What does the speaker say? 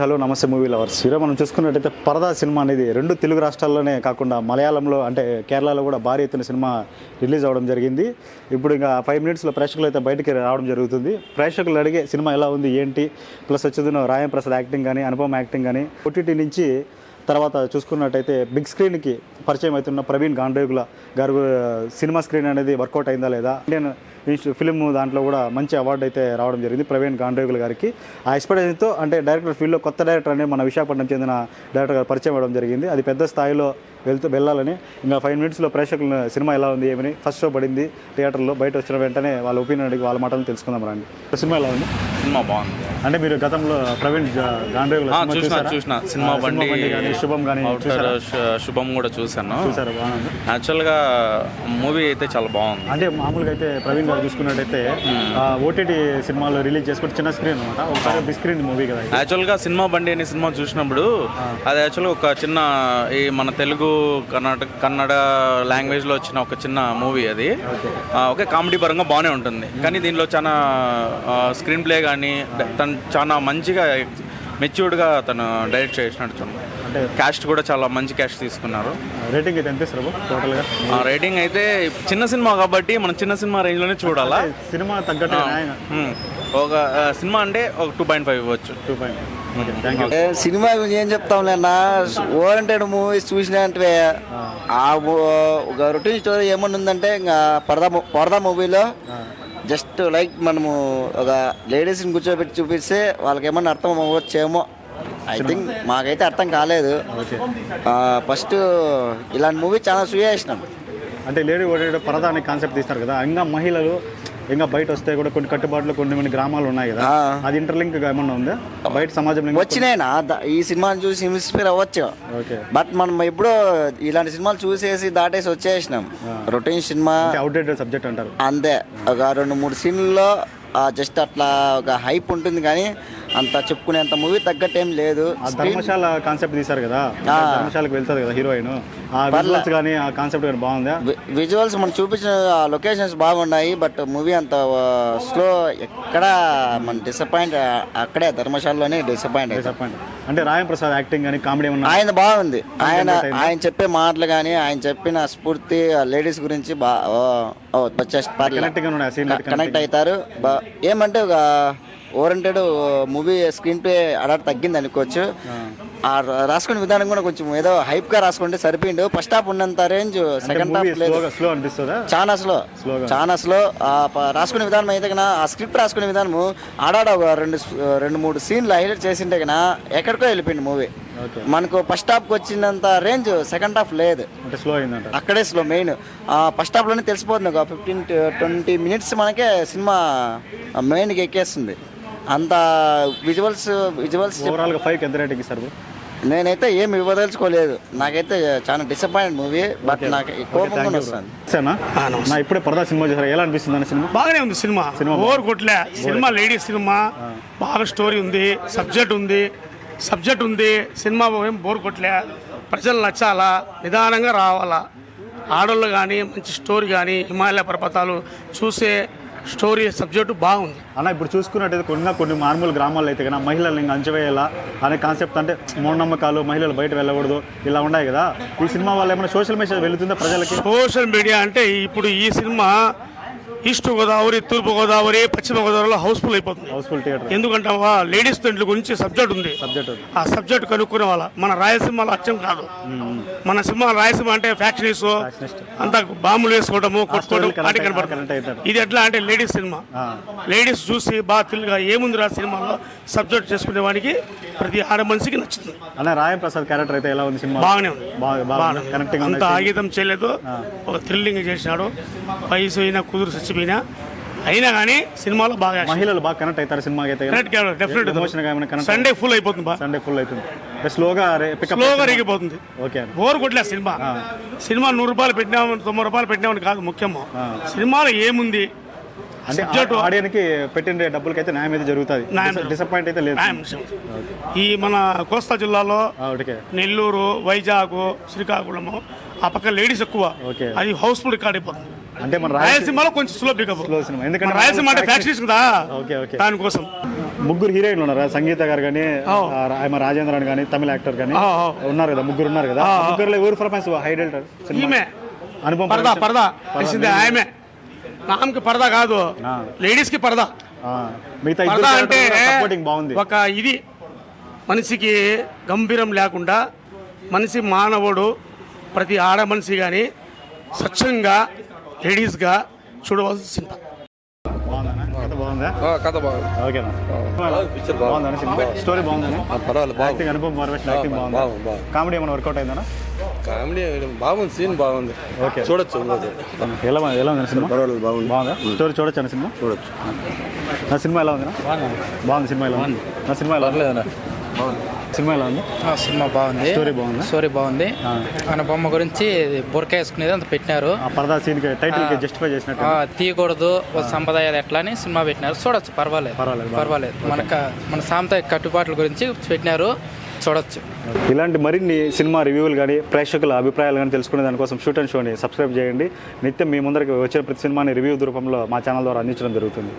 Hello నమస్తే movie lovers. ఈరోజు మనం చూసుకున్నట్టయితే పరదా సినిమా అనేది రెండు తెలుగు రాష్ట్రాల్లోనే కాకుండా మలయాళంలో అంటే కేరళలో కూడా భారీ ఎత్తున సినిమా రిలీజ్ అవ్వడం జరిగింది. ఇప్పుడు ఇంకా 5 minutesలో ప్రేక్షకులు అయితే బయటికి రావడం జరుగుతుంది. ప్రేక్షకులు అడిగే సినిమా ఎలా ఉంది ఏంటి, ప్లస్ వచ్చేది రాయం ప్రసాద్ యాక్టింగ్ కానీ అనుపమ యాక్టింగ్ కానీ, ఓటీటీ నుంచి తర్వాత చూసుకున్నట్టయితే బిగ్ స్క్రీన్కి పరిచయం అవుతున్న ప్రవీణ్ గాండ్రేగుల గారు సినిమా స్క్రీన్ అనేది వర్కౌట్ అయిందా లేదా, ఇండియన్ ఫిలిం దాంట్లో కూడా మంచి అవార్డు అయితే రావడం జరిగింది ప్రవీణ్ గాండ్రేగుల గారికి. ఆ ఎక్స్పీరియన్స్తో అంటే డైరెక్టర్ ఫీల్డ్లో కొత్త డైరెక్టర్ అనేది మన విశాఖపట్నం చెందిన డైరెక్టర్ గారు పరిచయం అవ్వడం జరిగింది. అది పెద్ద స్థాయిలో వెళ్ళాలని ఇంకా 5 minutesలో ప్రేక్షకుల సినిమా ఎలా ఉంది ఏమని ఫస్ట్ షో పడింది థియేటర్లో, బయట వచ్చిన వెంటనే వాళ్ళ ఒపీనియన్ అడిగి వాళ్ళ మాటలు తెలుసుకుందాం రండి. సినిమా ఎలా ఉంది? సినిమా బాగుంది. అంటే మీరు గతంలో ప్రవీణ్ గాండ్రేగుల చూసిన సినిమా బండి కానీ శుభం కానీ శుభం కూడా చూసాను. చూసారు? బాగుంది. యాక్చువల్గా మూవీ అయితే చాలా బాగుంది. అంటే మామూలుగా అయితే ప్రవీణ్ గారు చూసుకున్నట్టయితే ఓటీటీ సినిమాలో రిలీజ్ చేసుకుంటే చిన్న స్క్రీన్ అనమాట, ఒకసారి బిగ్ స్క్రీన్ మూవీ కదా. యాక్చువల్గా సినిమా బండి అనే సినిమా చూసినప్పుడు అది యాక్చువల్గా ఒక చిన్న ఈ మన తెలుగు కన్నడ లాంగ్వేజ్లో వచ్చిన ఒక చిన్న మూవీ అది. ఓకే, కామెడీ పరంగా బాగానే ఉంటుంది, కానీ దీనిలో చాలా స్క్రీన్ ప్లే కానీ తను చాలా మంచిగా మెచ్యూర్డ్గా తను డైరెక్ట్ చేసినట్టు. అంటే క్యాస్ట్ కూడా చాలా మంచి క్యాస్ట్ తీసుకున్నారు. రేటింగ్ అయితే ఎంత ఇస్తారు టోటల్గా? రేటింగ్ అయితే చిన్న సినిమా కాబట్టి మనం చిన్న సినిమా రేంజ్లోనే చూడాలా. సినిమా తగ్గట్టు ఒక సినిమా అంటే ఒక 2.5 ఇవ్వచ్చు. 2.5. సినిమా గురించి ఏం చెప్తాంలే అన్న, ఓరియంటెడ్ మూవీస్ చూసినా అంటే ఒక రొటీన్ స్టోరీ ఏమన్నా ఉందంటే ఇంకా పరదా మూవీలో జస్ట్ లైక్ మనము ఒక లేడీస్ని కూర్చోబెట్టి చూపిస్తే వాళ్ళకి ఏమన్నా అర్థం అవ్వచ్చేమో. ఐ థింక్ మాకైతే అర్థం కాలేదు. ఫస్ట్ ఇలాంటి మూవీ చాలా చూసేసినాం. అంటే లేడీ ఓరియంటెడ్ పరదా అనే కాన్సెప్ట్ తీస్తారు కదా, ఇంకా మహిళలు ఇంకా బయట వస్తే కూడా కొన్ని కట్టుబాట్లు కొన్ని గ్రామాలు ఉన్నాయి కదా, అది ఇంటర్లింక్ ఏమన్నా ఉందా బయట సమాజంలో? వచ్చినాయినా ఈ సినిమాని చూసి ఇన్స్పైర్ అవ్వచ్చు. బట్ మనం ఎప్పుడో ఇలాంటి సినిమాలు చూసేసి దాటేసి వచ్చేసినాం. రొటీన్ సినిమా అవుట్డేటెడ్ సబ్జెక్ట్ అంటారు అంతే. ఒక 2-3 సీన్లలో జస్ట్ అట్లా ఒక హైప్ ఉంటుంది, కానీ అంత చెప్పుకునేంత మూవీ తగ్గట్టు ఏం లేదు. ధర్మశాల కాన్సెప్ట్ తీశారు కదా, ధర్మశాలకు వెళ్తుంది కదా హీరోయిన్, ఆ విజువల్స్ కానీ ఆ కాన్సెప్ట్ కానీ బాగుందా? విజువల్స్ మనం చూపించిన లొకేషన్స్ బాగున్నాయి, బట్ మూవీ అంత స్లో. ఎక్కడ మన డిసప్పాయింట్ అక్కడే ధర్మశాలలోనే డిసప్పాయింట్. అంటే రాయం ప్రసాద్ యాక్టింగ్ కానీ కామెడీ ఆయన బాగుంది. ఆయన చెప్పే మాటలు కానీ ఆయన చెప్పిన స్ఫూర్తి లేడీస్ గురించి కనెక్ట్ అవుతారు. ఏమంటే ఒక ఓరియంటెడ్ మూవీ స్క్రీన్ ప్లే అలా తగ్గింది అనుకోవచ్చు. రాసుకునే విధానం కూడా కొంచెం ఏదో హైప్ గా రాసుకుంటే సరిపోయిండు. ఫస్ట్ హాఫ్ ఉన్నంత రేంజ్ సెకండ్ హాఫ్ చాలా స్లో. రాసుకునే విధానం అయితే కన్నా ఆ స్క్రిప్ట్ రాసుకునే విధానము ఆడాడ 2-3 సీన్లు హైలైట్ చేసింటే కన్నా ఎక్కడికో వెళ్ళిపోయింది మూవీ. మనకు ఫస్ట్ హాఫ్కి వచ్చినంత రేంజ్ సెకండ్ హాఫ్ లేదు, అక్కడే స్లో. మెయిన్ ఫస్ట్ హాఫ్ లోనే తెలిసిపోతుంది. ఒక 15-20 minutes మనకే సినిమా మెయిన్కి ఎక్కేస్తుంది. అంత విజువల్స్ నేనైతే ఏమి ఇవ్వదలుచుకోలేదు. నాకైతే చాలా డిసప్పాయింట్ మూవీ, బట్ నాకు కోపం వస్తుంది. ఇప్పుడే పరదా సినిమా చూసారా, ఎలా అనిపిస్తుంది? సినిమా బాగానే ఉంది. సినిమా ఓవర్ కొట్లే. సినిమా లేడీస్ సినిమా, బాగా స్టోరీ ఉంది, సబ్జెక్ట్ ఉంది. సినిమా ఏం బోర్ కొట్లే. ప్రజలు నచ్చాలా, నిదానంగా రావాలా. ఆడోళ్ళు కానీ మంచి స్టోరీ కానీ హిమాలయ పర్వతాలు చూసే స్టోరీ సబ్జెక్టు బాగుంది అన్న. ఇప్పుడు చూసుకున్నట్టయితే కొన్ని మారుమూల గ్రామాల్లో అయితే కదా మహిళలు ఇంకా అంచవేయాలా అనే కాన్సెప్ట్, అంటే మూఢనమ్మకాలు, మహిళలు బయట వెళ్ళకూడదు ఇలా ఉన్నాయి కదా. ఈ సినిమా వల్ల ఏమైనా సోషల్ మెసేజ్ వెళుతుందా ప్రజలకి? సోషల్ మీడియా అంటే ఇప్పుడు ఈ సినిమా ఈస్ట్ గోదావరి, తూర్పు గోదావరి, పశ్చిమ గోదావరిలో హౌస్ఫుల్ అయిపోతుంది. థియేటర్ ఎందుకంటే లేడీస్ తండ్రి గురించి సబ్జెక్ట్ ఉంది. ఆ సబ్జెక్ట్ కనుక్కునే వాళ్ళ మన రాయలసీమలో అచ్చం కాదు. మన సినిమా రాయలసీమ అంటే ఫ్యాక్టరీస్ అంతా బాంబులు వేసుకోవడము, కొట్టుకోవడం వాటి కనబడుతుంది. ఇది ఎట్లా అంటే లేడీస్ సినిమా. లేడీస్ చూసి బాగా తెలుగుగా ఏముంది రా సినిమాలో సబ్జెక్ట్ చేసుకునే వాడికి ప్రతి ఆడ మనిషికి నచ్చుతుంది. అలా రాయం ప్రసాద్ క్యారెక్టర్ అయితే ఎలా ఉంది? సినిమా బాగానే ఉంది. అంత ఆగితం చేయలేదు, ఒక థ్రిల్లింగ్ చేసినాడు. వయసు అయినా కుదురు చచ్చిపోయినా అయినా కానీ సినిమాలో బాగా మహిళలు బాగా కనెక్ట్ అవుతారు సినిమాకి అయితే. సండే ఫుల్ అయిపోతుంది. స్లోగా రేగిపోతుంది. బోర్ కొట్లే సినిమా. 100 రూపాయలు పెట్టినాము, 90 రూపాయలు పెట్టినామని కాదు ముఖ్యము. సినిమాలో ఏముంది అంటే ఆడియన్కి పెట్టిన డబ్బులకి అయితే న్యాయం అయితే జరుగుతుంది, డిసప్పాయింట్ అయితే లేదు. ఈ మన కోస్తా జిల్లాలో నెల్లూరు, వైజాగ్, శ్రీకాకుళము ఆ పక్క లేడీస్ ఎక్కువ. అది హౌస్ఫుల్ రికార్డ్ అయిపోతుంది. అంటే మన రాయలసీమలో కొంచెం స్లో పికప్. ఎందుకంటే రాయలసీమ అంటే ఫ్యాక్టరీస్ కదా, దానికోసం. ముగ్గురు హీరోయిన్లు ఉన్నారు కదా, సంగీత గారు కానీ ఆమె రాజేంద్రన్ కానీ తమిళ యాక్టర్ కానీ ఉన్నారు కదా, ముగ్గురు ఉన్నారు కదా. ముగ్గురులో ఎవరు పర్ఫార్మెన్స్ హైలైట్? ఈమె అనుపమ పరదా పరదా వేసింది ఆమె. నామకి పరదా కాదు, లేడీస్ కి పరదా. మిగతా పరదా అంటే సపోర్టింగ్ బాగుంది. ఒక ఇది మనిషికి గంభీరం లేకుండా మనిషి మానవుడు ప్రతి ఆడ మనిషి కానీ స్వచ్ఛంగా లేడీస్గా చూడవలసిన సినిమా. బాగుందన్నా? కథ బాగుందా? కథ బాగుంది. ఓకేనా? బాగుందన్నా సినిమా? స్టోరీ బాగుందన్నా? పర్వాలేదు, యాక్టింగ్ అనుపమ పరమేశ్వర్ యాక్టింగ్ బాగుందా? కామెడీ ఏమైనా వర్కౌట్ అయిందన్నా? కామెడీ బాగుంది, సీన్ బాగుంది. ఓకే, చూడొచ్చు. ఎలా ఉంది సినిమా? పర్వాలేదు, బాగుంది. బాగుందా? స్టోరీ చూడొచ్చు అన్న సినిమా? చూడొచ్చు. నా సినిమా ఎలా ఉందినా? బాగుంది. సినిమా ఎలా ఉంది? నా సినిమా ఎలా ఉంది? సినిమా ఎలా ఉంది? సినిమా బాగుంది. స్టోరీ బాగుంది. ఆయన బొమ్మ గురించి బురక వేసుకునేది అంత పెట్టినారు. ఆ పరదా సీన్ కి టైటిల్ కి జస్టిఫై చేసినట్టు. తీయకూడదు సంప్రదాయాలు ఎట్లా అని సినిమా పెట్టినారు. చూడొచ్చు, పర్వాలేదు. మన సాంప్రదాయ కట్టుబాట్ల గురించి పెట్టినారు, చూడొచ్చు. ఇలాంటి మరిన్ని సినిమా రివ్యూలు కానీ ప్రేక్షకుల అభిప్రాయాలు కానీ తెలుసుకునే దానికోసం షూట్ అండ్ షోని సబ్స్క్రైబ్ చేయండి. నిత్యం మీ ముందరికి వచ్చిన ప్రతి సినిమాని రివ్యూ రూపంలో మా ఛానల్ ద్వారా అందించడం జరుగుతుంది.